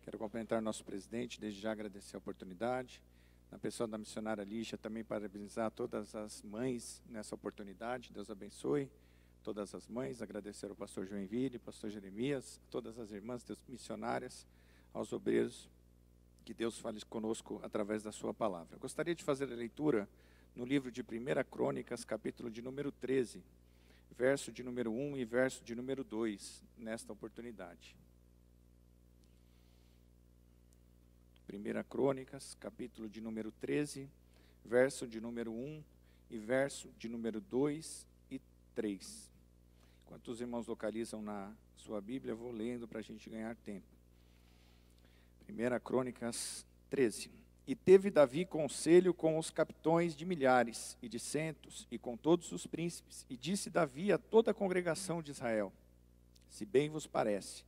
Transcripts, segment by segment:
Quero cumprimentar nosso presidente, desde já agradecer a oportunidade. Na pessoa da missionária Lígia, também parabenizar todas as mães nessa oportunidade. Deus abençoe todas as mães. Agradecer ao pastor Joinville, pastor Jeremias, todas as irmãs missionárias, aos obreiros. Que Deus fale conosco através da sua palavra. Eu gostaria de fazer a leitura no livro de 1 Crônicas, capítulo de número 13, verso de número 1 e verso de número 2, nesta oportunidade. 1 Crônicas, capítulo de número 13, verso de número 1 e verso de número 2 e 3. Enquanto os irmãos localizam na sua Bíblia, eu vou lendo para a gente ganhar tempo. 1 Crônicas 13. E teve Davi conselho com os capitões de milhares e de centos e com todos os príncipes, e disse Davi a toda a congregação de Israel: se bem vos parece,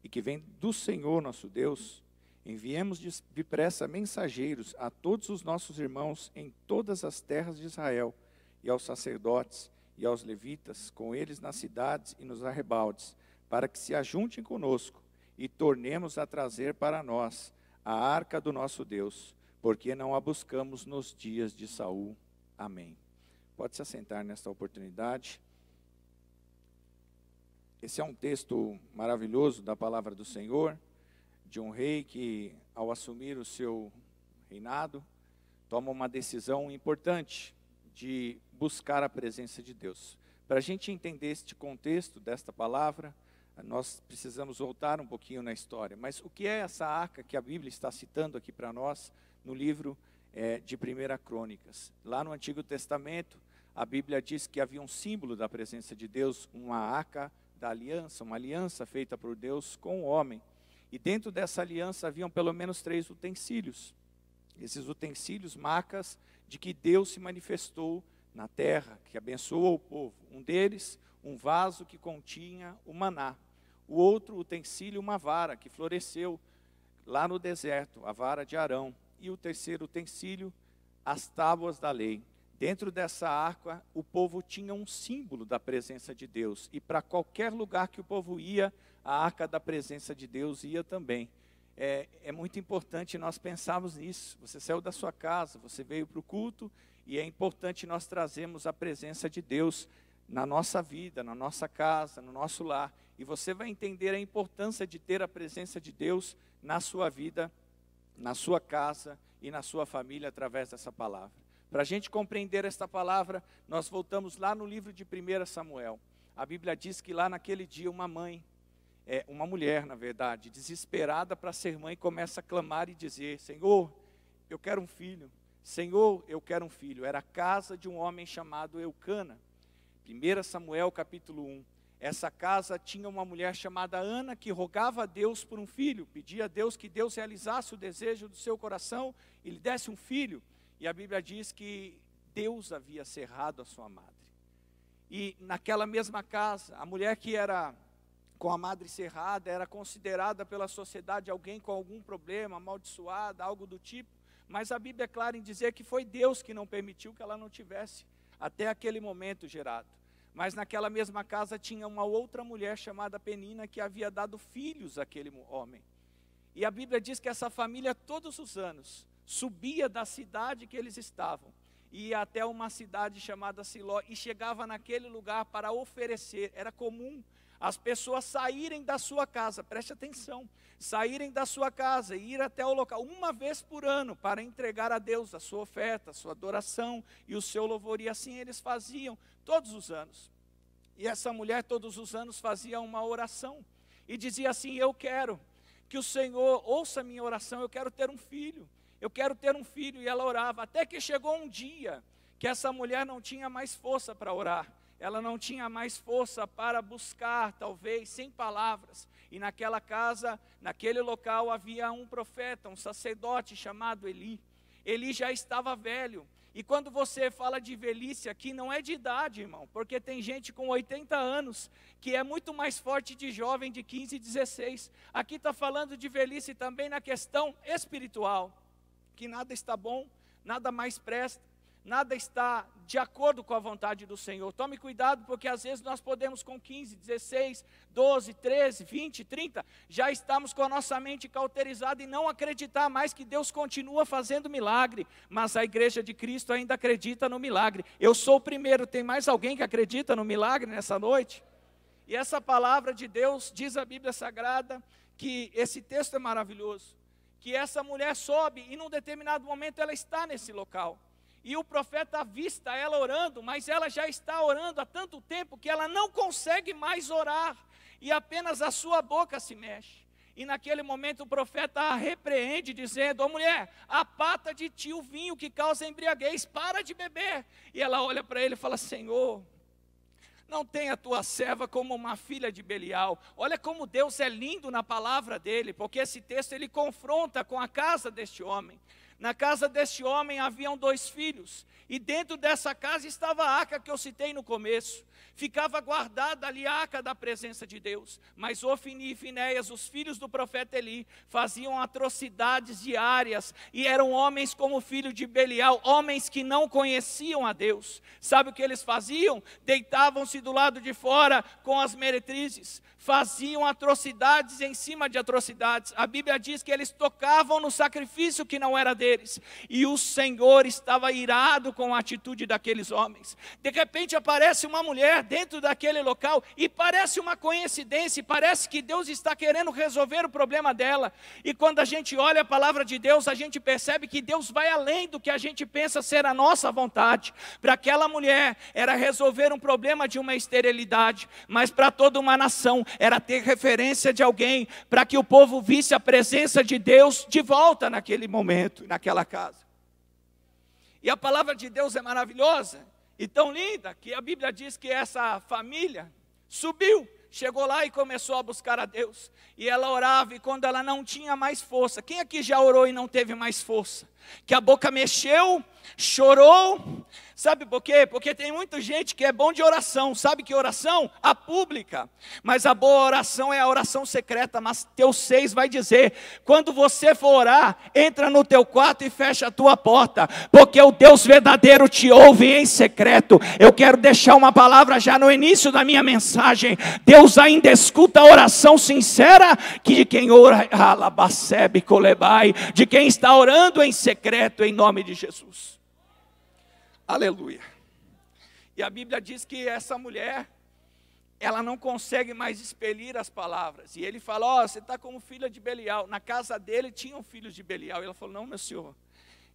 e que vem do Senhor nosso Deus, enviemos depressa mensageiros a todos os nossos irmãos em todas as terras de Israel, e aos sacerdotes e aos levitas, com eles nas cidades e nos arrebaldes, para que se ajuntem conosco, e tornemos a trazer para nós a arca do nosso Deus, porque não a buscamos nos dias de Saul. Amém. Pode se assentar nesta oportunidade. Esse é um texto maravilhoso da palavra do Senhor, de um rei que, ao assumir o seu reinado, toma uma decisão importante de buscar a presença de Deus. Para a gente entender este contexto desta palavra, nós precisamos voltar um pouquinho na história. Mas o que é essa arca que a Bíblia está citando aqui para nós no livro de 1 Crônicas? Lá no Antigo Testamento, a Bíblia diz que havia um símbolo da presença de Deus, uma arca da aliança, uma aliança feita por Deus com o homem. E dentro dessa aliança haviam pelo menos 3 utensílios. Esses utensílios, marcas de que Deus se manifestou na terra, que abençoou o povo. Um deles, um vaso que continha o maná. O outro utensílio, uma vara que floresceu lá no deserto, a vara de Arão. E o terceiro utensílio, as tábuas da lei. Dentro dessa arca, o povo tinha um símbolo da presença de Deus. E para qualquer lugar que o povo ia, a arca da presença de Deus ia também. É muito importante nós pensarmos nisso. Você saiu da sua casa, você veio para o culto, e é importante nós trazermos a presença de Deus na nossa vida, na nossa casa, no nosso lar. E você vai entender a importância de ter a presença de Deus na sua vida, na sua casa e na sua família através dessa palavra. Para a gente compreender esta palavra, nós voltamos lá no livro de 1 Samuel. A Bíblia diz que lá naquele dia uma mulher, na verdade, desesperada para ser mãe, começa a clamar e dizer: Senhor, eu quero um filho. Senhor, eu quero um filho. Era a casa de um homem chamado Eucana. 1 Samuel capítulo 1. Essa casa tinha uma mulher chamada Ana que rogava a Deus por um filho, pedia a Deus que Deus realizasse o desejo do seu coração e lhe desse um filho. E a Bíblia diz que Deus havia cerrado a sua madre. E naquela mesma casa, a mulher que era com a madre cerrada era considerada pela sociedade alguém com algum problema, amaldiçoada, algo do tipo. Mas a Bíblia é clara em dizer que foi Deus que não permitiu que ela não tivesse até aquele momento gerado. Mas naquela mesma casa tinha uma outra mulher chamada Penina que havia dado filhos àquele homem. E a Bíblia diz que essa família todos os anos subia da cidade que eles estavam, ia até uma cidade chamada Siló e chegava naquele lugar para oferecer. Era comum as pessoas saírem da sua casa, preste atenção, saírem da sua casa e ir até o local uma vez por ano para entregar a Deus a sua oferta, a sua adoração e o seu louvor. E assim eles faziam todos os anos. E essa mulher todos os anos fazia uma oração e dizia assim: eu quero que o Senhor ouça a minha oração, eu quero ter um filho, eu quero ter um filho. E ela orava, até que chegou um dia que essa mulher não tinha mais força para orar. Ela não tinha mais força para buscar, talvez, sem palavras. E naquela casa, naquele local, havia um profeta, um sacerdote chamado Eli. Eli já estava velho. E quando você fala de velhice aqui, não é de idade, irmão. Porque tem gente com 80 anos que é muito mais forte de jovem de 15 e 16. Aqui está falando de velhice também na questão espiritual. Que nada está bom, nada mais presta. nada está de acordo com a vontade do Senhor. Tome cuidado, porque às vezes nós podemos com 15, 16, 12, 13, 20, 30, já estamos com a nossa mente cauterizada e não acreditar mais que Deus continua fazendo milagre, mas a igreja de Cristo ainda acredita no milagre. Eu sou o primeiro, tem mais alguém que acredita no milagre nessa noite? E essa palavra de Deus, diz a Bíblia Sagrada, que esse texto é maravilhoso, que essa mulher sobe e num determinado momento ela está nesse local. E o profeta avista ela orando, mas ela já está orando há tanto tempo que ela não consegue mais orar. E apenas a sua boca se mexe. E naquele momento o profeta a repreende, dizendo: ó mulher, aparta de ti o vinho que causa embriaguez, para de beber. E ela olha para ele e fala: Senhor, não tenha a tua serva como uma filha de Belial. Olha como Deus é lindo na palavra dele, porque esse texto ele confronta com a casa deste homem. Na casa deste homem haviam 2 filhos, e dentro dessa casa estava a arca que eu citei no começo. Ficava guardada ali a arca da presença de Deus. Mas Ofni e Finéias, os filhos do profeta Eli, faziam atrocidades diárias, e eram homens como o filho de Belial, homens que não conheciam a Deus. Sabe o que eles faziam? Deitavam-se do lado de fora com as meretrizes, faziam atrocidades em cima de atrocidades. A Bíblia diz que eles tocavam no sacrifício que não era deles, e o Senhor estava irado com a atitude daqueles homens. De repente aparece uma mulher dentro daquele local, e parece uma coincidência, parece que Deus está querendo resolver o problema dela. E quando a gente olha a palavra de Deus, a gente percebe que Deus vai além do que a gente pensa ser a nossa vontade. Para aquela mulher era resolver um problema de uma esterilidade, mas para toda uma nação era ter referência de alguém, para que o povo visse a presença de Deus de volta naquele momento, naquela casa. E a palavra de Deus é maravilhosa e tão linda, que a Bíblia diz que essa família subiu, chegou lá e começou a buscar a Deus. E ela orava, e quando ela não tinha mais força, quem aqui já orou e não teve mais força? Que a boca mexeu, chorou. Sabe por quê? Porque tem muita gente que é bom de oração. Sabe que oração? A pública. Mas a boa oração é a oração secreta. Mateus 6 vai dizer: quando você for orar, entra no teu quarto e fecha a tua porta, porque o Deus verdadeiro te ouve em secreto. Eu quero deixar uma palavra já no início da minha mensagem. Deus ainda escuta a oração sincera que de quem ora, de quem está orando em secreto, em nome de Jesus. Aleluia. E a Bíblia diz que essa mulher, ela não consegue mais expelir as palavras. E ele fala: ó, você está como filha de Belial. Na casa dele tinham filhos de Belial. E ela falou: não, meu senhor,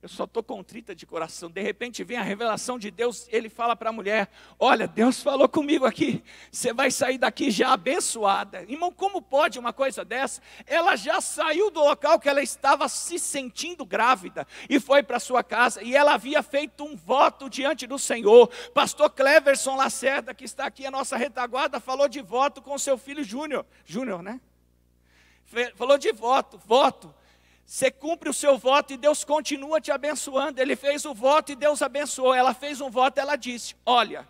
eu só estou contrita de coração. De repente vem a revelação de Deus. Ele fala para a mulher: olha, Deus falou comigo aqui, você vai sair daqui já abençoada. Irmão, como pode uma coisa dessa? Ela já saiu do local que ela estava se sentindo grávida, e foi para sua casa, e ela havia feito um voto diante do Senhor. Pastor Cleverson Lacerda, que está aqui a nossa retaguarda, falou de voto com seu filho Júnior, né? Falou de voto. Você cumpre o seu voto e Deus continua te abençoando. Ele fez o voto e Deus abençoou. Ela fez um voto, ela disse: olha,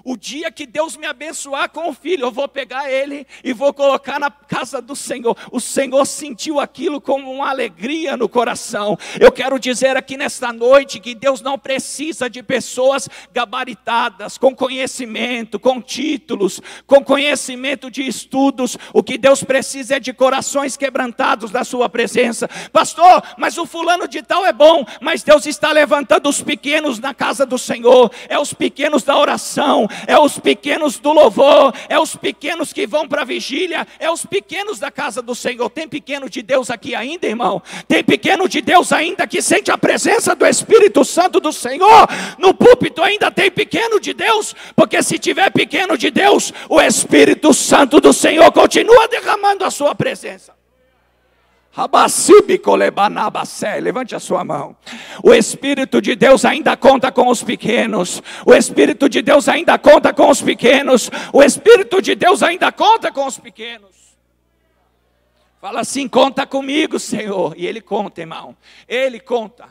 o dia que Deus me abençoar com o filho, eu vou pegar ele e vou colocar na casa do Senhor. O Senhor sentiu aquilo como uma alegria no coração. Eu quero dizer aqui nesta noite que Deus não precisa de pessoas gabaritadas, com conhecimento, com títulos, com conhecimento de estudos. O que Deus precisa é de corações quebrantados na sua presença. Pastor, mas o fulano de tal é bom, mas Deus está levantando os pequenos na casa do Senhor. É os pequenos da oração, é os pequenos do louvor, é os pequenos que vão para a vigília, é os pequenos da casa do Senhor. Tem pequeno de Deus aqui ainda, irmão? Tem pequeno de Deus ainda que sente a presença do Espírito Santo do Senhor? No púlpito ainda tem pequeno de Deus? Porque se tiver pequeno de Deus, o Espírito Santo do Senhor continua derramando a sua presença. Levante a sua mão. O Espírito de Deus ainda conta com os pequenos. O Espírito de Deus ainda conta com os pequenos. O Espírito de Deus ainda conta com os pequenos. Fala assim: conta comigo, Senhor. E Ele conta, irmão. Ele conta.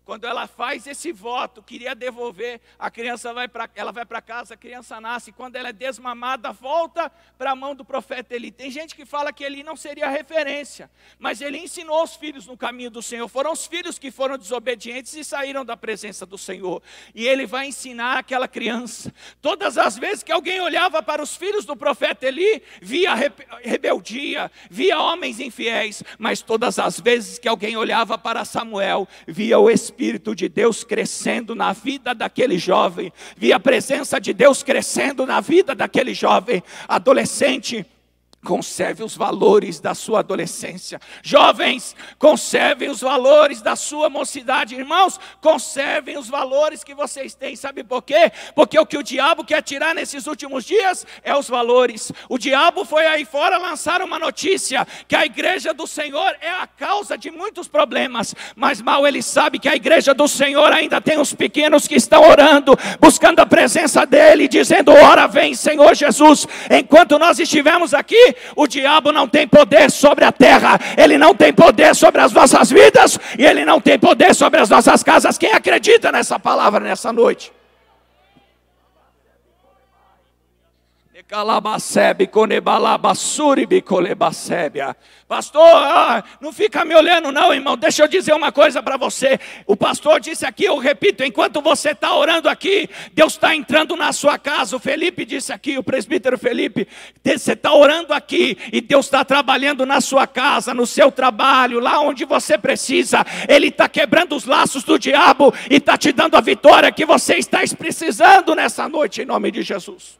quando ela faz esse voto, queria devolver, a criança ela vai para casa, a criança nasce, quando ela é desmamada, volta para a mão do profeta Eli. Tem gente que fala que Eli não seria referência, mas ele ensinou os filhos no caminho do Senhor. Foram os filhos que foram desobedientes e saíram da presença do Senhor. E ele vai ensinar aquela criança. Todas as vezes que alguém olhava para os filhos do profeta Eli, via rebeldia, via homens infiéis, mas todas as vezes que alguém olhava para Samuel, via o Espírito de Deus crescendo na vida daquele jovem, via a presença de Deus crescendo na vida daquele jovem, adolescente. Conserve os valores da sua adolescência. Jovens, conservem os valores da sua mocidade. Irmãos, conservem os valores que vocês têm. Sabe por quê? Porque o que o diabo quer tirar nesses últimos dias é os valores. O diabo foi aí fora lançar uma notícia que a igreja do Senhor é a causa de muitos problemas, mas mal ele sabe que a igreja do Senhor ainda tem os pequenos que estão orando, buscando a presença dele, dizendo: ora vem Senhor Jesus. Enquanto nós estivermos aqui, o diabo não tem poder sobre a terra, ele não tem poder sobre as nossas vidas, e ele não tem poder sobre as nossas casas. Quem acredita nessa palavra nessa noite? Pastor, não fica me olhando não, irmão. Deixa eu dizer uma coisa para você. O pastor disse aqui, eu repito, enquanto você está orando aqui, Deus está entrando na sua casa. O Felipe disse aqui, o presbítero Felipe, você está orando aqui e Deus está trabalhando na sua casa, no seu trabalho, lá onde você precisa. Ele está quebrando os laços do diabo e está te dando a vitória que você está precisando nessa noite, em nome de Jesus.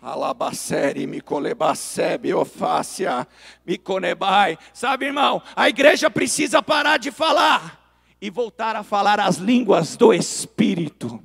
Alabacere, micolebacebe, ofácia, miconebai. Sabe, irmão, a igreja precisa parar de falar e voltar a falar as línguas do Espírito.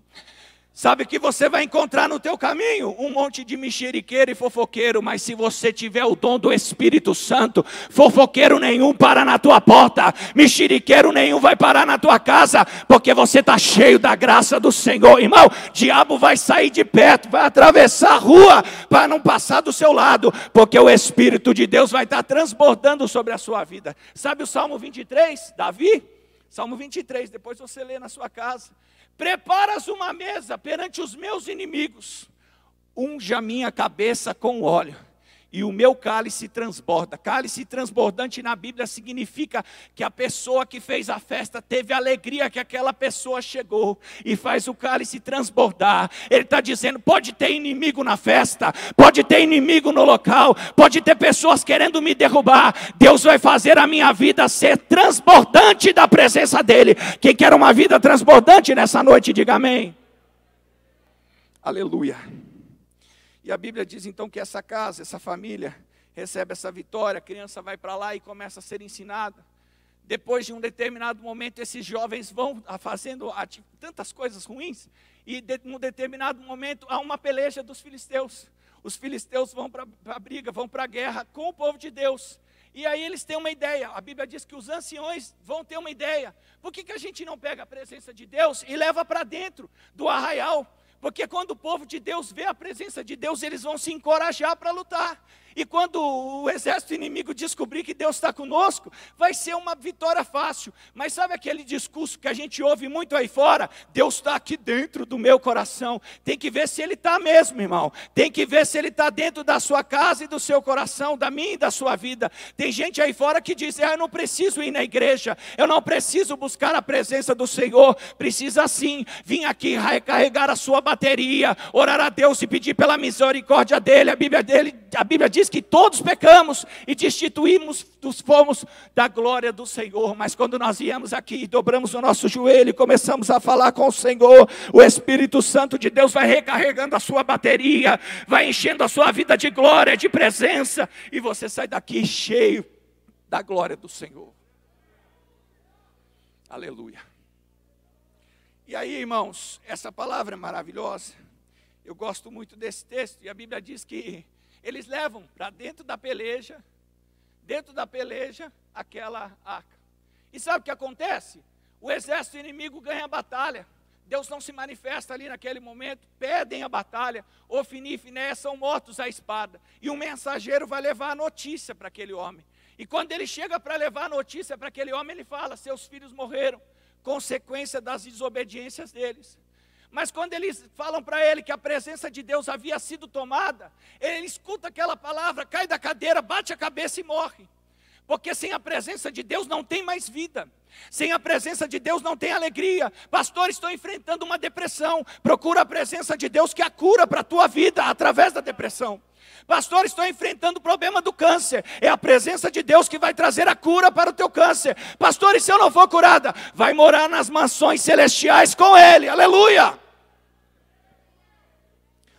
Sabe que você vai encontrar no teu caminho um monte de mexeriqueiro e fofoqueiro, mas se você tiver o dom do Espírito Santo, fofoqueiro nenhum para na tua porta, mexeriqueiro nenhum vai parar na tua casa, porque você está cheio da graça do Senhor, irmão. Diabo vai sair de perto, vai atravessar a rua para não passar do seu lado, porque o Espírito de Deus vai estar transbordando sobre a sua vida. Sabe o Salmo 23, Davi? Salmo 23, depois você lê na sua casa. Preparas uma mesa perante os meus inimigos, unja a minha cabeça com óleo, e o meu cálice transborda. Cálice transbordante na Bíblia significa que a pessoa que fez a festa teve alegria que aquela pessoa chegou, e faz o cálice transbordar. Ele está dizendo, pode ter inimigo na festa, pode ter inimigo no local, pode ter pessoas querendo me derrubar, Deus vai fazer a minha vida ser transbordante da presença dEle. Quem quer uma vida transbordante nessa noite, diga amém. Aleluia. E a Bíblia diz então que essa casa, essa família, recebe essa vitória, a criança vai para lá e começa a ser ensinada. Depois de um determinado momento, esses jovens vão fazendo tantas coisas ruins, e num determinado momento há uma peleja dos filisteus. Os filisteus vão para a briga, vão para a guerra com o povo de Deus. E aí eles têm uma ideia, a Bíblia diz que os anciões vão ter uma ideia. Por que a gente não pega a presença de Deus e leva para dentro do arraial? Porque quando o povo de Deus vê a presença de Deus, eles vão se encorajar para lutar. E quando o exército inimigo descobrir que Deus está conosco, vai ser uma vitória fácil. Mas sabe aquele discurso que a gente ouve muito aí fora? Deus está aqui dentro do meu coração. Tem que ver se Ele está mesmo, irmão. Tem que ver se Ele está dentro da sua casa e do seu coração, da minha e da sua vida. Tem gente aí fora que diz, eu não preciso ir na igreja, eu não preciso buscar a presença do Senhor. Precisa sim vir aqui recarregar a sua bateria, orar a Deus e pedir pela misericórdia dEle. A Bíblia diz que todos pecamos e destituímos dos fomos da glória do Senhor. Mas quando nós viemos aqui, dobramos o nosso joelho e começamos a falar com o Senhor, o Espírito Santo de Deus vai recarregando a sua bateria, vai enchendo a sua vida de glória, de presença, e você sai daqui cheio da glória do Senhor. Aleluia. E aí, irmãos, essa palavra é maravilhosa. Eu gosto muito desse texto, e a Bíblia diz que eles levam para dentro da peleja, aquela arca. E sabe o que acontece? O exército inimigo ganha a batalha. Deus não se manifesta ali naquele momento, perdem a batalha. Ofni e Finéias são mortos à espada. E um mensageiro vai levar a notícia para aquele homem. E quando ele chega para levar a notícia para aquele homem, ele fala, seus filhos morreram. consequência das desobediências deles. Mas quando eles falam para ele que a presença de Deus havia sido tomada, ele escuta aquela palavra, cai da cadeira, bate a cabeça e morre. Porque sem a presença de Deus não tem mais vida. Sem a presença de Deus não tem alegria. Pastor, estou enfrentando uma depressão. Procura a presença de Deus que é a cura para a tua vida através da depressão. Pastor, estou enfrentando o problema do câncer. É a presença de Deus que vai trazer a cura para o teu câncer. Pastor, e se eu não for curada? Vai morar nas mansões celestiais com Ele. Aleluia!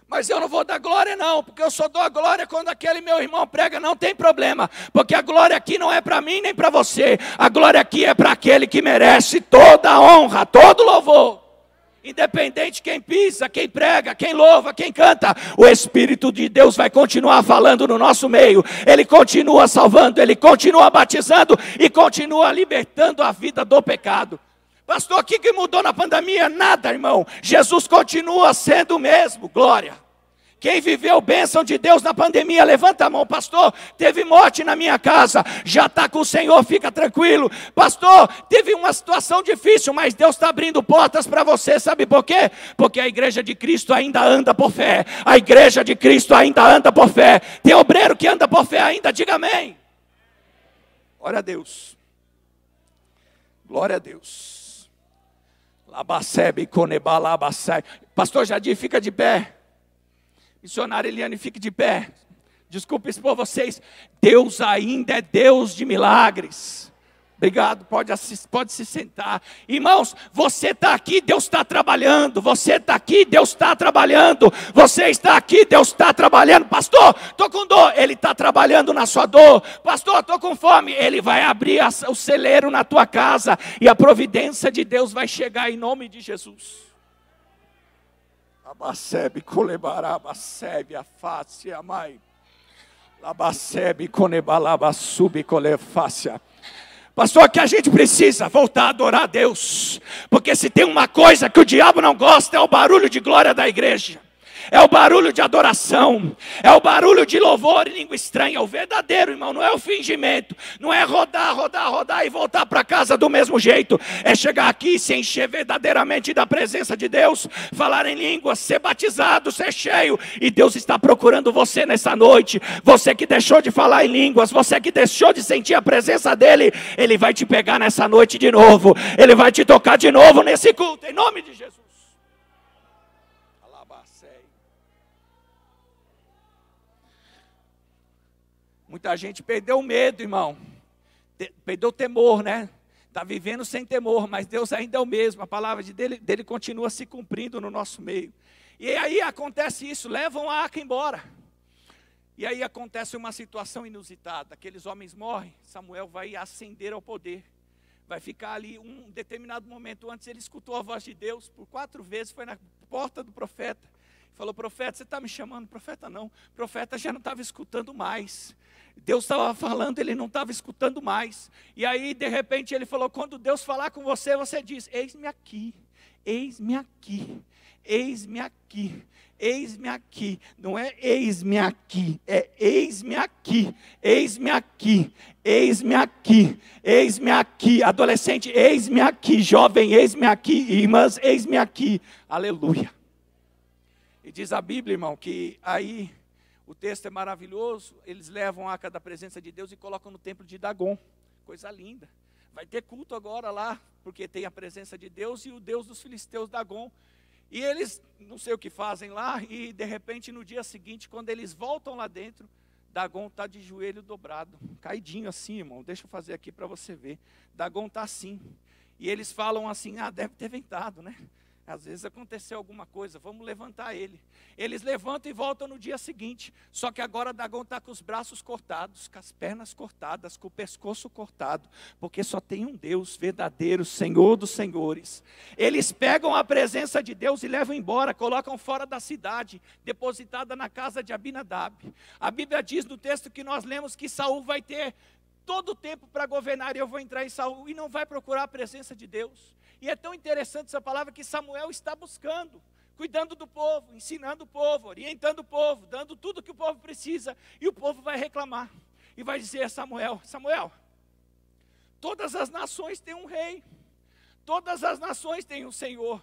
Mas eu não vou dar glória não, porque eu só dou a glória quando aquele meu irmão prega, não tem problema. Porque a glória aqui não é para mim nem para você. A glória aqui é para aquele que merece toda a honra, todo louvor. Independente de quem pisa, quem prega, quem louva, quem canta, o Espírito de Deus vai continuar falando no nosso meio. Ele continua salvando, Ele continua batizando e continua libertando a vida do pecado. Pastor, o que mudou na pandemia? Nada, irmão. Jesus continua sendo o mesmo, glória. Quem viveu bênção de Deus na pandemia, levanta a mão. Pastor, teve morte na minha casa, já está com o Senhor, fica tranquilo. Pastor, teve uma situação difícil, mas Deus está abrindo portas para você, sabe por quê? Porque a igreja de Cristo ainda anda por fé. A igreja de Cristo ainda anda por fé. Tem obreiro que anda por fé ainda, diga amém. Glória a Deus. Glória a Deus. Labacebe, coneba, labacebe. Pastor Jadir, fica de pé. Missionária Eliane, fique de pé. Desculpe expor vocês. Deus ainda é Deus de milagres. Obrigado, pode se sentar. Irmãos, você está aqui, Deus está trabalhando. Você está aqui, Deus está trabalhando. Você está aqui, Deus está trabalhando. Pastor, estou com dor, Ele está trabalhando na sua dor. Pastor, estou com fome, Ele vai abrir o celeiro na tua casa. E a providência de Deus vai chegar em nome de Jesus. Labacebe, colebarabacebe, a face, a mãe. Labacebe, conebalabasube, colefácia. Pastor, que a gente precisa voltar a adorar a Deus. Porque se tem uma coisa que o diabo não gosta, é o barulho de glória da igreja. É o barulho de adoração, é o barulho de louvor e língua estranha, o verdadeiro, irmão, não é o fingimento, não é rodar e voltar para casa do mesmo jeito, é chegar aqui e se encher verdadeiramente da presença de Deus, falar em línguas, ser batizado, ser cheio, e Deus está procurando você nessa noite, você que deixou de falar em línguas, você que deixou de sentir a presença dEle, Ele vai te pegar nessa noite de novo, Ele vai te tocar de novo nesse culto, em nome de Jesus. Muita gente perdeu o medo, irmão. Perdeu o temor, né? Está vivendo sem temor, mas Deus ainda é o mesmo. A palavra dele continua se cumprindo no nosso meio. E aí acontece isso, levam a arca embora. E aí acontece uma situação inusitada. Aqueles homens morrem, Samuel vai ascender ao poder. Vai ficar ali um determinado momento antes, ele escutou a voz de Deus. Por 4 vezes foi na porta do profeta. Falou, profeta, você está me chamando? Profeta não, profeta já não estava escutando mais. Deus estava falando, ele não estava escutando mais. E aí, de repente, ele falou, quando Deus falar com você, você diz, eis-me aqui, eis-me aqui, eis-me aqui, eis-me aqui. Não é eis-me aqui, é eis-me aqui, eis-me aqui, eis-me aqui, eis-me aqui. Adolescente, eis-me aqui. Jovem, eis-me aqui. Irmãs, eis-me aqui. Aleluia. E diz a Bíblia, irmão, que aí... O texto é maravilhoso, eles levam a arca da presença de Deus e colocam no templo de Dagon, coisa linda. Vai ter culto agora lá, porque tem a presença de Deus e o Deus dos filisteus, Dagon. E eles, não sei o que fazem lá, e de repente no dia seguinte, quando eles voltam lá dentro, Dagon está de joelho dobrado, caidinho assim, irmão, deixa eu fazer aqui para você ver. Dagon está assim, e eles falam assim, deve ter ventado, né? Às vezes aconteceu alguma coisa, vamos levantar ele. Eles levantam e voltam no dia seguinte. Só que agora Dagon está com os braços cortados, com as pernas cortadas, com o pescoço cortado. Porque só tem um Deus verdadeiro, Senhor dos senhores. Eles pegam a presença de Deus e levam embora, colocam fora da cidade, depositada na casa de Abinadab. A Bíblia diz no texto que nós lemos que Saul vai ter todo o tempo para governar, e eu vou entrar em Saul, e não vai procurar a presença de Deus. E é tão interessante essa palavra que Samuel está buscando, cuidando do povo, ensinando o povo, orientando o povo, dando tudo que o povo precisa, e o povo vai reclamar, e vai dizer a Samuel, Samuel, todas as nações têm um rei, Todas as nações têm um Senhor,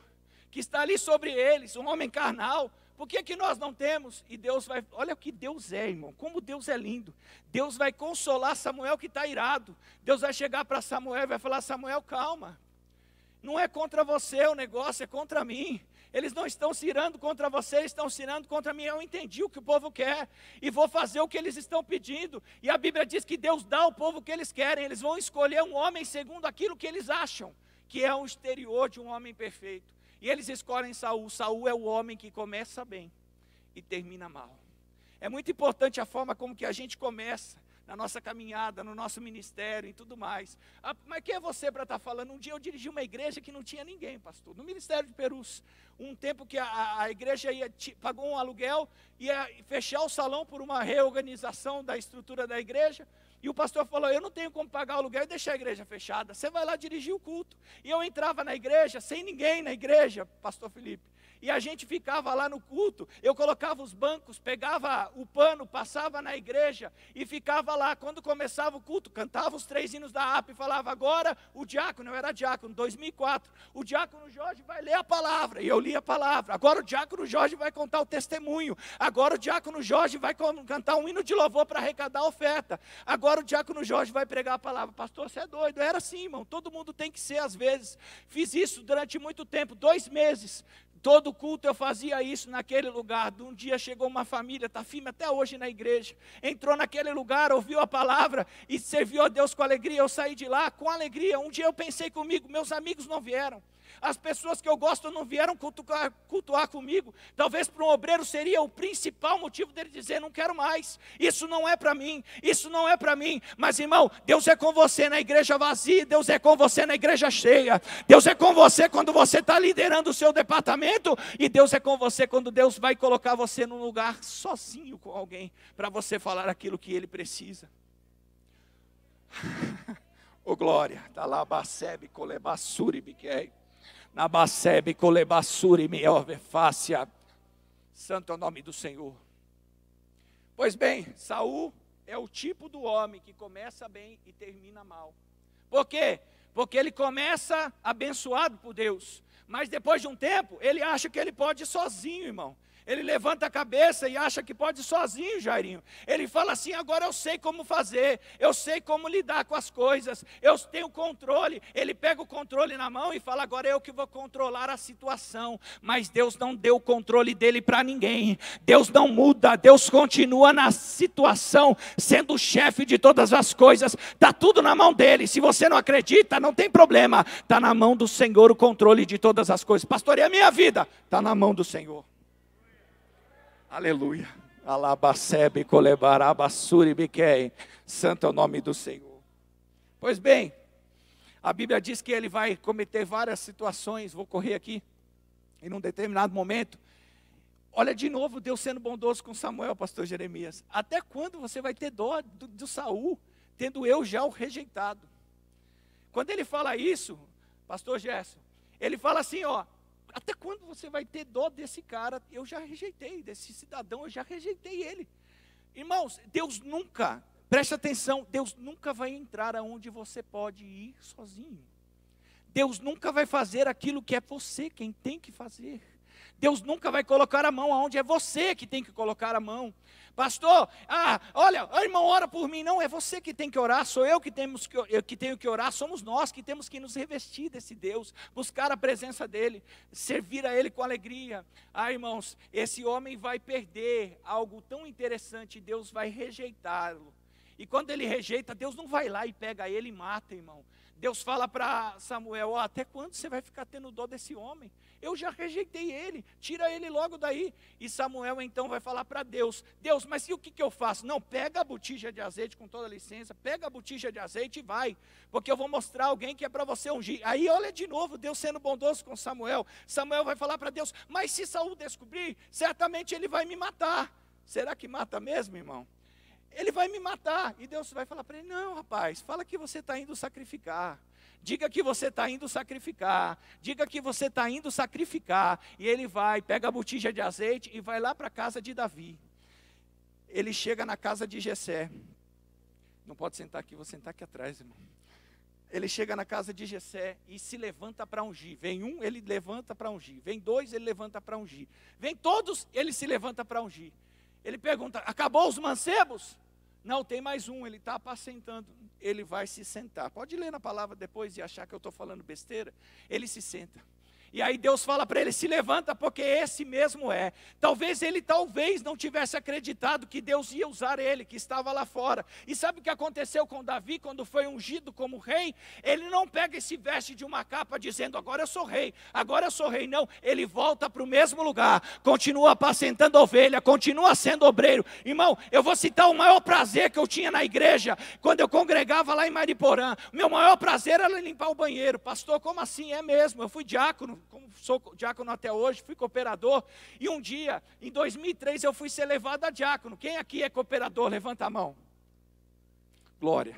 que está ali sobre eles, um homem carnal. Por que que nós não temos? E Deus vai, olha o que Deus é, irmão, como Deus é lindo. Deus vai consolar Samuel que está irado. Deus vai chegar para Samuel e vai falar: Samuel, calma. Não é contra você o negócio, é contra mim. Eles não estão se irando contra você, eles estão se irando contra mim. Eu entendi o que o povo quer e vou fazer o que eles estão pedindo. E a Bíblia diz que Deus dá ao povo o que eles querem. Eles vão escolher um homem segundo aquilo que eles acham que é o exterior de um homem perfeito. E eles escolhem Saul. Saul é o homem que começa bem e termina mal. É muito importante a forma como que a gente começa na nossa caminhada, no nosso ministério e tudo mais. Mas quem é você para estar falando? Um dia eu dirigi uma igreja que não tinha ninguém, pastor, no Ministério de Perus. Um tempo que a igreja pagou um aluguel, ia fechar o salão por uma reorganização da estrutura da igreja. E o pastor falou: eu não tenho como pagar o aluguel e deixar a igreja fechada. Você vai lá dirigir o culto. E eu entrava na igreja, sem ninguém na igreja, pastor Felipe. E a gente ficava lá no culto, eu colocava os bancos, pegava o pano, passava na igreja e ficava lá. Quando começava o culto, cantava os 3 hinos da harpa e falava: agora o diácono, eu era diácono, 2004, o diácono Jorge vai ler a palavra, e eu lia a palavra. Agora o diácono Jorge vai contar o testemunho, agora o diácono Jorge vai cantar um hino de louvor para arrecadar a oferta, agora o diácono Jorge vai pregar a palavra. Pastor, você é doido? Era assim, irmão, todo mundo tem que ser às vezes. Fiz isso durante muito tempo, 2 meses. Todo culto eu fazia isso naquele lugar. Um dia chegou uma família, está firme até hoje na igreja, entrou naquele lugar, ouviu a palavra e serviu a Deus com alegria. Eu saí de lá com alegria. Um dia eu pensei comigo: meus amigos não vieram, as pessoas que eu gosto não vieram cultuar comigo. Talvez para um obreiro seria o principal motivo dele dizer: não quero mais, isso não é para mim, isso não é para mim. Mas irmão, Deus é com você na igreja vazia, Deus é com você na igreja cheia. Deus é com você quando você está liderando o seu departamento, e Deus é com você quando Deus vai colocar você num lugar sozinho com alguém, para você falar aquilo que Ele precisa. Ô glória, talabacebe colebassuri biquei. Nabacebe colebassuri miovefácia. Santo é o nome do Senhor. Pois bem, Saul é o tipo do homem que começa bem e termina mal. Por quê? Porque ele começa abençoado por Deus, mas depois de um tempo, ele acha que ele pode ir sozinho, irmão. Ele levanta a cabeça e acha que pode ir sozinho, Jairinho. Ele fala assim: agora eu sei como fazer, eu sei como lidar com as coisas, eu tenho controle. Ele pega o controle na mão e fala: agora eu que vou controlar a situação. Mas Deus não deu o controle dele para ninguém. Deus não muda, Deus continua na situação, sendo o chefe de todas as coisas. Está tudo na mão dele. Se você não acredita, não tem problema. Está na mão do Senhor o controle de todas as coisas. Pastor, e a minha vida? Está na mão do Senhor. Aleluia. Alabacebe colebarabassuri biquei. Santo é o nome do Senhor. Pois bem, a Bíblia diz que ele vai cometer várias situações. Vou correr aqui. Em um determinado momento, olha de novo Deus sendo bondoso com Samuel, pastor Jeremias. Até quando você vai ter dó do Saul, tendo eu já o rejeitado? Quando ele fala isso, pastor Gerson, ele fala assim, ó: até quando você vai ter dó desse cara? Eu já rejeitei, desse cidadão, eu já rejeitei ele. Irmãos, Deus nunca, preste atenção, Deus nunca vai entrar aonde você pode ir sozinho. Deus nunca vai fazer aquilo que é você quem tem que fazer. Deus nunca vai colocar a mão aonde é você que tem que colocar a mão. Pastor, olha, irmão, ora por mim. Não, é você que tem que orar, sou eu que tenho que orar, somos nós que temos que nos revestir desse Deus, buscar a presença dEle, servir a Ele com alegria. Irmãos, esse homem vai perder algo tão interessante, Deus vai rejeitá-lo. E quando ele rejeita, Deus não vai lá e pega ele e mata, irmão. Deus fala para Samuel: até quando você vai ficar tendo dó desse homem? Eu já rejeitei ele, tira ele logo daí. E Samuel então vai falar para Deus: Deus, mas e o que eu faço? Não, pega a botija de azeite, com toda licença, pega a botija de azeite e vai, porque eu vou mostrar alguém que é para você ungir. Aí olha de novo, Deus sendo bondoso com Samuel. Samuel vai falar para Deus: mas se Saul descobrir, certamente ele vai me matar. Será que mata mesmo, irmão? Ele vai me matar. E Deus vai falar para ele: não, rapaz, fala que você está indo sacrificar. Diga que você está indo sacrificar. Diga que você está indo sacrificar. E ele vai, pega a botija de azeite e vai lá para a casa de Davi. Ele chega na casa de Jessé. Não pode sentar aqui, vou sentar aqui atrás, irmão. ele chega na casa de Jessé e se levanta para ungir. Vem um, ele levanta para ungir. Vem dois, ele levanta para ungir. Vem todos, ele se levanta para ungir. Ele pergunta, acabou os mancebos? Não, tem mais um, ele está apacentando. Ele vai se sentar. Pode ler na palavra depois e achar que eu estou falando besteira. Ele se senta. E aí Deus fala para ele, se levanta porque esse mesmo é. Talvez ele não tivesse acreditado que Deus ia usar ele, que estava lá fora. E sabe o que aconteceu com Davi quando foi ungido como rei? Ele não pega e se veste de uma capa dizendo, agora eu sou rei, agora eu sou rei. Não, ele volta para o mesmo lugar, continua apacentando a ovelha, continua sendo obreiro. Irmão, eu vou citar o maior prazer que eu tinha na igreja, quando eu congregava lá em Mariporã. Meu maior prazer era limpar o banheiro. Pastor, como assim? É mesmo, eu fui diácono. Como sou diácono até hoje, fui cooperador, e um dia, em 2003, eu fui ser levado a diácono. Quem aqui é cooperador? Levanta a mão. Glória.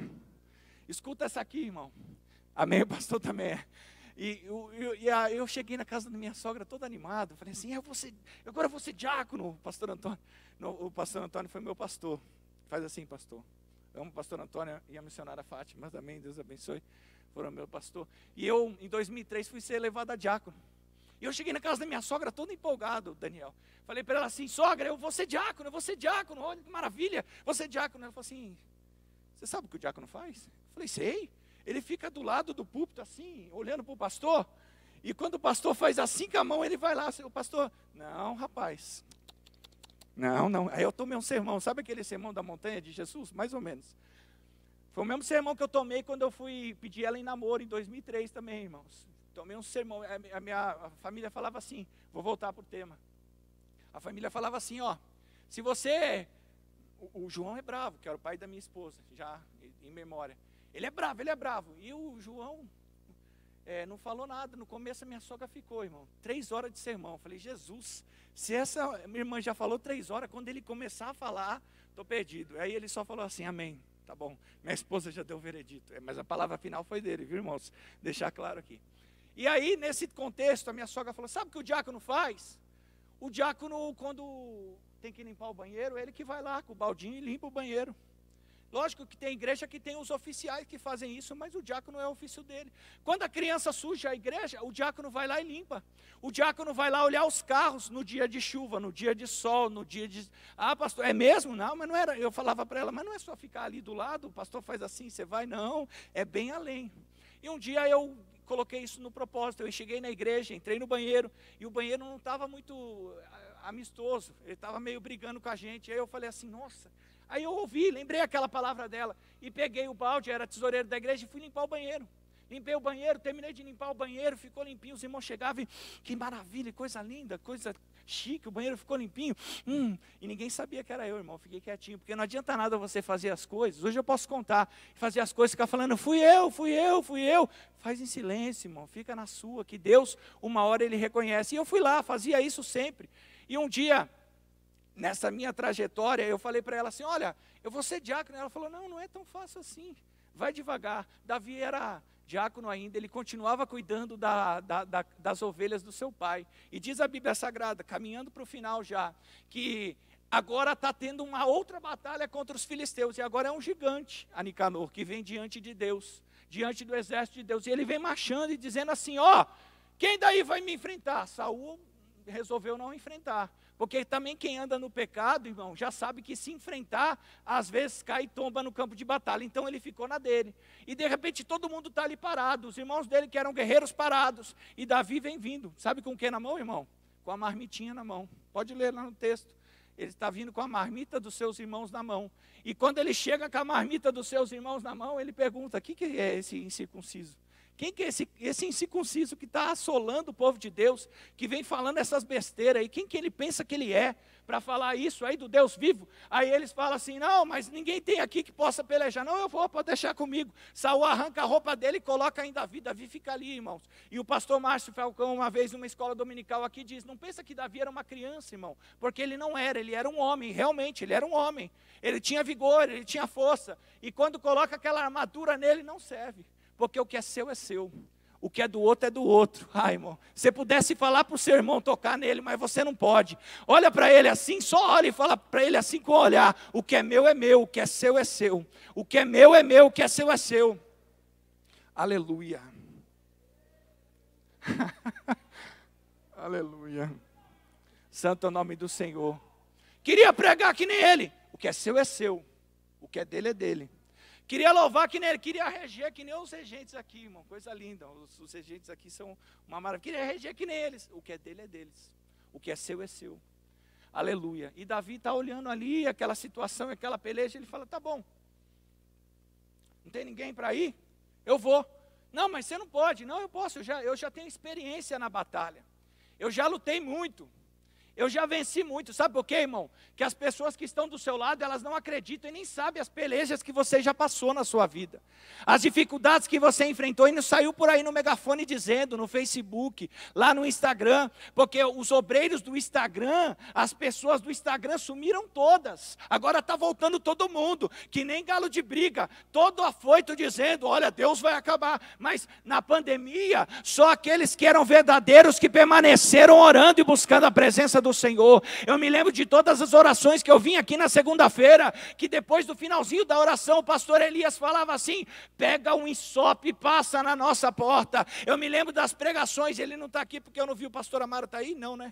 Escuta essa aqui, irmão. Amém, o pastor também é. Eu cheguei na casa da minha sogra todo animado, falei assim, agora eu vou ser diácono, pastor Antônio. O pastor Antônio foi meu pastor. Faz assim, pastor. Eu amo o pastor Antônio e a missionária Fátima, amém, Deus abençoe. Foram meu pastor. E eu, em 2003, fui ser levado a diácono. E eu cheguei na casa da minha sogra todo empolgado, Daniel. Falei para ela assim, sogra, eu vou ser diácono, olha que maravilha, vou ser diácono. Ela falou assim, você sabe o que o diácono faz? Eu falei, sei. Ele fica do lado do púlpito assim, olhando para o pastor. E quando o pastor faz assim com a mão, ele vai lá, o pastor, não rapaz, não. Aí eu tomei um sermão, sabe aquele sermão da montanha de Jesus? Mais ou menos. Foi o mesmo sermão que eu tomei quando eu fui pedir ela em namoro, em 2003 também, irmãos. Tomei um sermão, a minha família falava assim, vou voltar para o tema. A família falava assim, ó, se você, o João é bravo, que era o pai da minha esposa, já em memória. Ele é bravo, e o João não falou nada, no começo a minha sogra ficou, irmão, 3 horas de sermão. Eu falei, Jesus, se essa minha irmã já falou 3 horas, quando ele começar a falar, estou perdido. Aí ele só falou assim, amém. Tá bom, minha esposa já deu o veredito, mas a palavra final foi dele, viu, irmãos? Deixar claro aqui. E aí, nesse contexto, a minha sogra falou, sabe o que o diácono faz? O diácono, quando tem que limpar o banheiro, ele que vai lá com o baldinho e limpa o banheiro. Lógico que tem igreja que tem os oficiais que fazem isso, mas o diácono é o ofício dele. Quando a criança suja a igreja, o diácono vai lá e limpa. O diácono vai lá olhar os carros no dia de chuva, no dia de sol, no dia de... Ah, pastor, é mesmo? Não, mas não era. Eu falava para ela, mas não é só ficar ali do lado, o pastor faz assim, você vai? Não, é bem além. E um dia eu coloquei isso no propósito, eu cheguei na igreja, entrei no banheiro, e o banheiro não estava muito amistoso, ele estava meio brigando com a gente. Aí eu falei assim, nossa... Aí eu ouvi, lembrei aquela palavra dela, e peguei o balde, era tesoureiro da igreja, e fui limpar o banheiro. Limpei o banheiro, terminei de limpar o banheiro, ficou limpinho, os irmãos chegavam e, que maravilha, coisa linda, coisa chique, o banheiro ficou limpinho. E ninguém sabia que era eu, irmão, fiquei quietinho, porque não adianta nada você fazer as coisas, hoje eu posso contar, fazer as coisas, ficar falando, fui eu. Faz em silêncio, irmão, fica na sua, que Deus, uma hora Ele reconhece. E eu fui lá, fazia isso sempre. E um dia... Nessa minha trajetória, eu falei para ela assim, olha, eu vou ser diácono. Ela falou, não é tão fácil assim, vai devagar. Davi era diácono ainda, ele continuava cuidando das ovelhas do seu pai. E diz a Bíblia Sagrada, caminhando para o final já, que agora está tendo uma outra batalha contra os filisteus. E agora é um gigante, Anicanor, que vem diante de Deus, diante do exército de Deus. E ele vem marchando e dizendo assim, ó, quem daí vai me enfrentar? Saul resolveu não enfrentar. Porque também quem anda no pecado, irmão, já sabe que se enfrentar, às vezes cai e tomba no campo de batalha. Então ele ficou na dele. E de repente todo mundo está ali parado. Os irmãos dele que eram guerreiros parados. E Davi vem vindo. Sabe com o que na mão, irmão? Com a marmitinha na mão. Pode ler lá no texto. Ele está vindo com a marmita dos seus irmãos na mão. E quando ele chega com a marmita dos seus irmãos na mão, ele pergunta, o que é esse incircunciso? Quem que é esse incircunciso que está assolando o povo de Deus, que vem falando essas besteiras aí? Quem que ele pensa que ele é para falar isso aí do Deus vivo? Aí eles falam assim, não, mas ninguém tem aqui que possa pelejar. Não, eu vou, pode deixar comigo. Saul arranca a roupa dele e coloca em Davi. Davi fica ali, irmãos. E o pastor Márcio Falcão, uma vez numa escola dominical aqui, diz, não pensa que Davi era uma criança, irmão, porque ele não era, ele era um homem, realmente, ele era um homem. Ele tinha vigor, ele tinha força. E quando coloca aquela armadura nele, não serve. Porque o que é seu, o que é do outro é do outro. Ai, irmão, você pudesse falar para o seu irmão tocar nele, mas você não pode. Olha para ele assim, só olha e fala para ele assim com o olhar, o que é meu, o que é seu. O que é meu, o que é seu. Aleluia. Aleluia. Santo é o nome do Senhor. Queria pregar que nem ele. O que é seu é seu. O que é dele é dele. Queria louvar que nem ele. Queria reger que nem os regentes aqui, irmão. Coisa linda. Os regentes aqui são uma maravilha. Queria reger que nem eles. O que é dele é deles. O que é seu é seu. Aleluia. E Davi está olhando ali aquela situação, aquela peleja. Ele fala, tá bom. Não tem ninguém para ir? Eu vou. Não, mas você não pode. Não, eu posso. Eu já tenho experiência na batalha. Eu já lutei muito. Eu já venci muito. Sabe por quê, irmão? Que as pessoas que estão do seu lado, elas não acreditam e nem sabem as pelejas que você já passou na sua vida. As dificuldades que você enfrentou e não saiu por aí no megafone dizendo, no Facebook, lá no Instagram. Porque os obreiros do Instagram, as pessoas do Instagram sumiram todas. Agora está voltando todo mundo, que nem galo de briga. Todo afoito dizendo, olha, Deus vai acabar. Mas na pandemia, só aqueles que eram verdadeiros que permaneceram orando e buscando a presença do Senhor. Eu me lembro de todas as orações que eu vim aqui na segunda-feira, que depois do finalzinho da oração, o pastor Elias falava assim, pega um ensope e passa na nossa porta. Eu me lembro das pregações, ele não está aqui porque eu não vi o pastor Amaro, está aí? Não, né?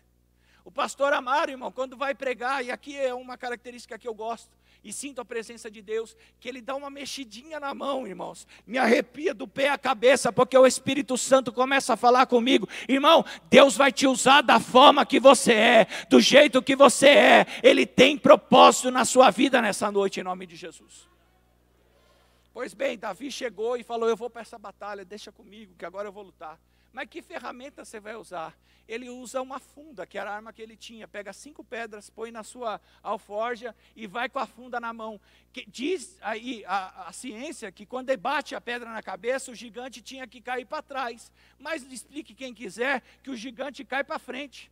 O pastor Amaro, irmão, quando vai pregar, e aqui é uma característica que eu gosto, e sinto a presença de Deus, que ele dá uma mexidinha na mão, irmãos, me arrepia do pé à cabeça, porque o Espírito Santo começa a falar comigo, irmão, Deus vai te usar da forma que você é, do jeito que você é, Ele tem propósito na sua vida nessa noite, em nome de Jesus. Pois bem, Davi chegou e falou, eu vou para essa batalha, deixa comigo, que agora eu vou lutar. Mas que ferramenta você vai usar? Ele usa uma funda, que era a arma que ele tinha. Pega 5 pedras, põe na sua alforja e vai com a funda na mão. Diz aí a ciência que quando ele bate a pedra na cabeça, o gigante tinha que cair para trás. Mas explique quem quiser que o gigante cai para frente.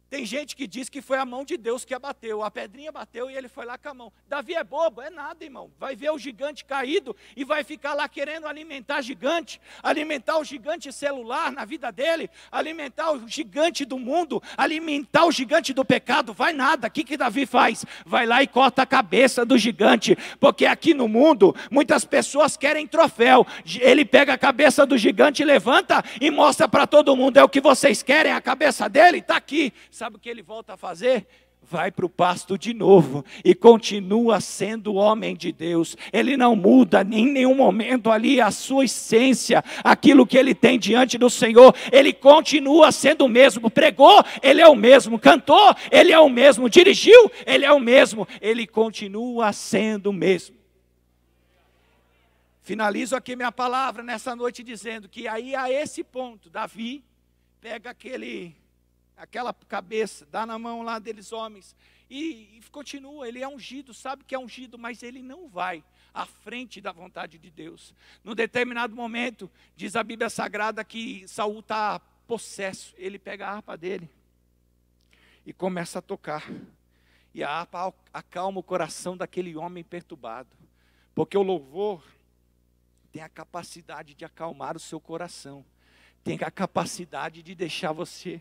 Tem gente que diz que foi a mão de Deus que abateu. A pedrinha bateu e ele foi lá com a mão. Davi é bobo? É nada, irmão. Vai ver o gigante caído e vai ficar lá querendo alimentar gigante. Alimentar o gigante celular na vida dele. Alimentar o gigante do mundo. Alimentar o gigante do pecado. Vai nada. O que Davi faz? Vai lá e corta a cabeça do gigante. Porque aqui no mundo, muitas pessoas querem troféu. Ele pega a cabeça do gigante, levanta e mostra para todo mundo. É o que vocês querem, a cabeça dele? Está aqui. Sabe o que ele volta a fazer? Vai para o pasto de novo e continua sendo homem de Deus. Ele não muda em nenhum momento ali a sua essência, aquilo que ele tem diante do Senhor. Ele continua sendo o mesmo. Pregou, ele é o mesmo. Cantou, ele é o mesmo. Dirigiu, ele é o mesmo. Ele continua sendo o mesmo. Finalizo aqui minha palavra nessa noite dizendo que aí a esse ponto, Davi pega aquela cabeça, dá na mão lá deles homens, e continua, ele é ungido, sabe que é ungido, mas ele não vai à frente da vontade de Deus. Num determinado momento, diz a Bíblia Sagrada que Saul está possesso, ele pega a harpa dele e começa a tocar, e a harpa acalma o coração daquele homem perturbado, porque o louvor tem a capacidade de acalmar o seu coração, tem a capacidade de deixar você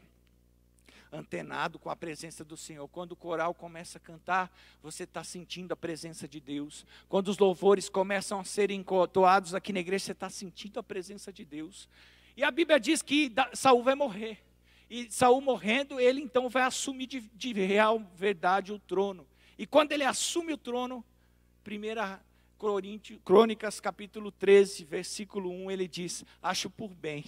antenado com a presença do Senhor. Quando o coral começa a cantar, você está sentindo a presença de Deus. Quando os louvores começam a serem entoados aqui na igreja, você está sentindo a presença de Deus. E a Bíblia diz que Saul vai morrer. E Saul morrendo, ele então vai assumir de real verdade o trono. E quando ele assume o trono, 1 Crônicas capítulo 13, versículo 1, ele diz, acho por bem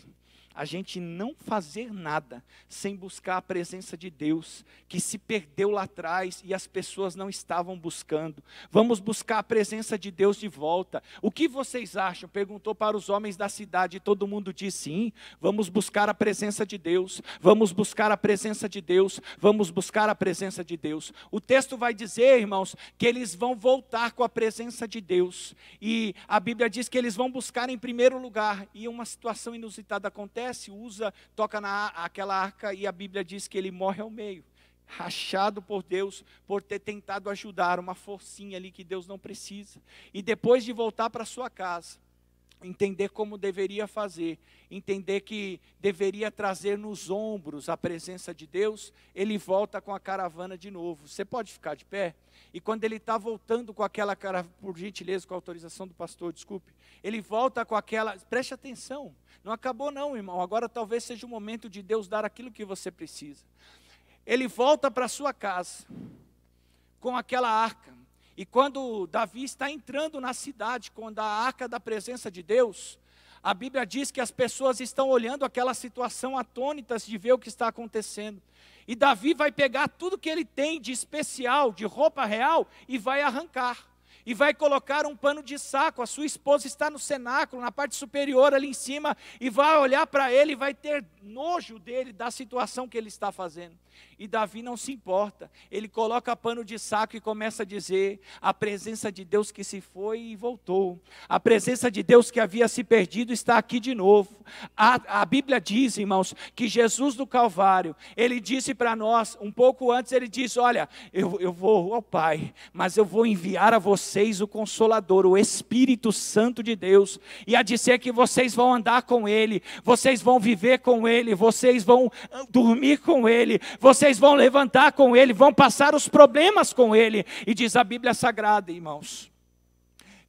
a gente não fazer nada sem buscar a presença de Deus, que se perdeu lá atrás e as pessoas não estavam buscando. Vamos buscar a presença de Deus de volta. O que vocês acham? Perguntou para os homens da cidade e todo mundo disse sim. Vamos buscar a presença de Deus, vamos buscar a presença de Deus, vamos buscar a presença de Deus. O texto vai dizer, irmãos, que eles vão voltar com a presença de Deus. E a Bíblia diz que eles vão buscar em primeiro lugar, e uma situação inusitada acontece, toca aquela arca e a Bíblia diz que ele morre ao meio, rachado por Deus, por ter tentado ajudar, uma forcinha ali que Deus não precisa. E depois de voltar para sua casa, entender como deveria fazer, entender que deveria trazer nos ombros a presença de Deus, ele volta com a caravana de novo. Você pode ficar de pé? E quando ele está voltando com aquela caravana, por gentileza, com a autorização do pastor, desculpe, ele volta com aquela, preste atenção, não acabou não, irmão, agora talvez seja o momento de Deus dar aquilo que você precisa. Ele volta para a sua casa, com aquela arca. E quando Davi está entrando na cidade, quando a arca da presença de Deus, a Bíblia diz que as pessoas estão olhando aquela situação atônitas de ver o que está acontecendo. E Davi vai pegar tudo que ele tem de especial, de roupa real, e vai arrancar. E vai colocar um pano de saco, a sua esposa está no cenáculo, na parte superior ali em cima, e vai olhar para ele e vai ter nojo dele, da situação que ele está fazendo. E Davi não se importa, ele coloca pano de saco e começa a dizer, a presença de Deus que se foi e voltou, a presença de Deus que havia se perdido está aqui de novo. A Bíblia diz, irmãos, que Jesus do Calvário, ele disse para nós, um pouco antes ele disse, olha, eu vou ao Pai, mas eu vou enviar a vocês o Consolador, o Espírito Santo de Deus, e a dizer que vocês vão andar com Ele, vocês vão viver com Ele, vocês vão dormir com Ele, vocês vão levantar com Ele, vão passar os problemas com Ele. E diz a Bíblia Sagrada, irmãos,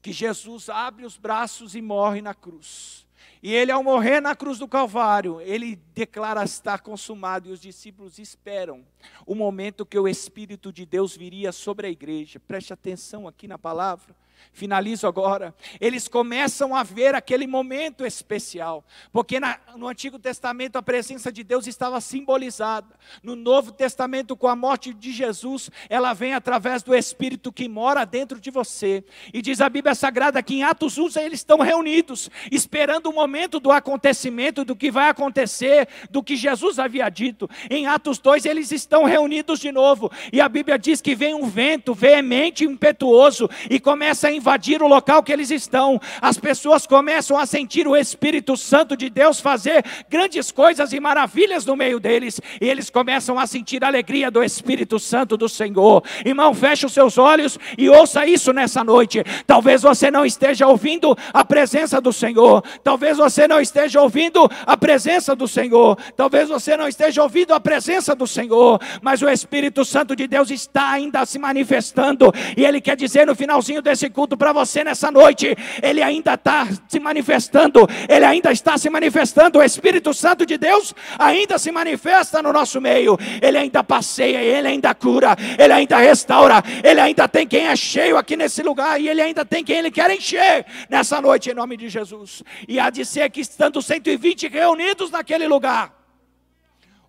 que Jesus abre os braços e morre na cruz. E ele, ao morrer na cruz do Calvário, ele declara estar consumado, e os discípulos esperam o momento que o Espírito de Deus viria sobre a igreja. Preste atenção aqui na palavra. Finalizo agora. Eles começam a ver aquele momento especial, porque no Antigo Testamento a presença de Deus estava simbolizada. No Novo Testamento, com a morte de Jesus, ela vem através do Espírito que mora dentro de você. E diz a Bíblia Sagrada que em Atos 1 eles estão reunidos, esperando o momento do acontecimento, do que vai acontecer, do que Jesus havia dito. Em Atos 2 eles estão reunidos de novo, e a Bíblia diz que vem um vento veemente e impetuoso, e começa a invadir o local que eles estão. As pessoas começam a sentir o Espírito Santo de Deus fazer grandes coisas e maravilhas no meio deles, e eles começam a sentir a alegria do Espírito Santo do Senhor. Irmão, feche os seus olhos e ouça isso nessa noite. Talvez você não esteja ouvindo a presença do Senhor, talvez você não esteja ouvindo a presença do Senhor, talvez você não esteja ouvindo a presença do Senhor, mas o Espírito Santo de Deus está ainda se manifestando, e Ele quer dizer no finalzinho desse culto para você nessa noite, Ele ainda está se manifestando, Ele ainda está se manifestando, o Espírito Santo de Deus ainda se manifesta no nosso meio, Ele ainda passeia, Ele ainda cura, Ele ainda restaura, Ele ainda tem quem é cheio aqui nesse lugar, e Ele ainda tem quem Ele quer encher nessa noite, em nome de Jesus. E há de ser que estando 120 reunidos naquele lugar,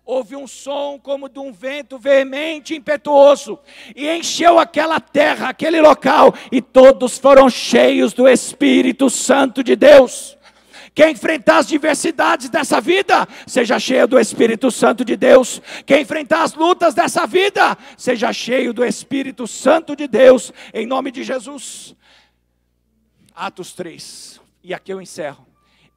houve um som como de um vento veemente e impetuoso, e encheu aquela terra, aquele local, e todos foram cheios do Espírito Santo de Deus. Quer enfrentar as diversidades dessa vida? Seja cheio do Espírito Santo de Deus. Quer enfrentar as lutas dessa vida? Seja cheio do Espírito Santo de Deus, em nome de Jesus. Atos 3, e aqui eu encerro.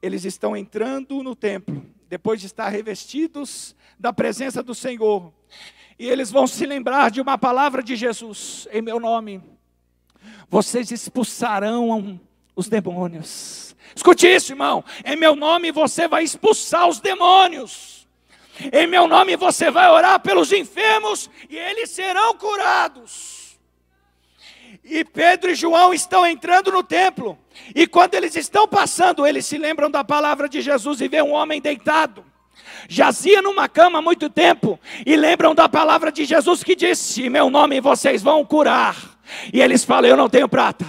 Eles estão entrando no templo, depois de estar revestidos da presença do Senhor, e eles vão se lembrar de uma palavra de Jesus: em meu nome vocês expulsarão os demônios. Escute isso, irmão, em meu nome você vai expulsar os demônios, em meu nome você vai orar pelos enfermos e eles serão curados. E Pedro e João estão entrando no templo, e quando eles estão passando, eles se lembram da palavra de Jesus e vê um homem deitado, jazia numa cama há muito tempo, e lembram da palavra de Jesus que disse: em meu nome vocês vão curar. E eles falam: eu não tenho prata.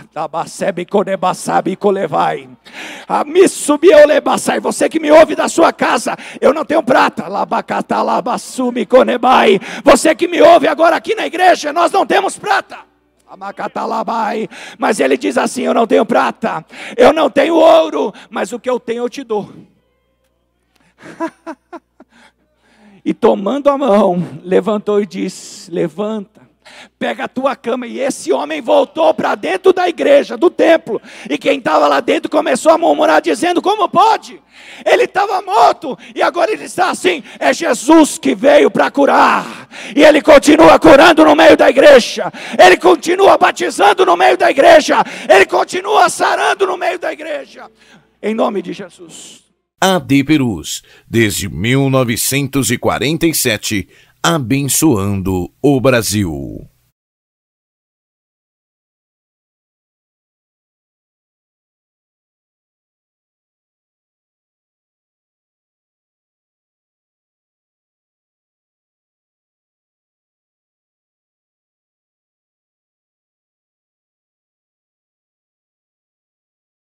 Você que me ouve da sua casa, eu não tenho prata. Você que me ouve agora aqui na igreja, nós não temos prata. Mas ele diz assim: eu não tenho prata, eu não tenho ouro, mas o que eu tenho eu te dou. E tomando a mão, levantou e disse: levanta, pega a tua cama. E esse homem voltou para dentro da igreja, do templo, e quem estava lá dentro começou a murmurar, dizendo: como pode? Ele estava morto, e agora ele está assim. É Jesus que veio para curar, e Ele continua curando no meio da igreja, Ele continua batizando no meio da igreja, Ele continua sarando no meio da igreja. em nome de Jesus. AD Perus, desde 1947, abençoando o Brasil.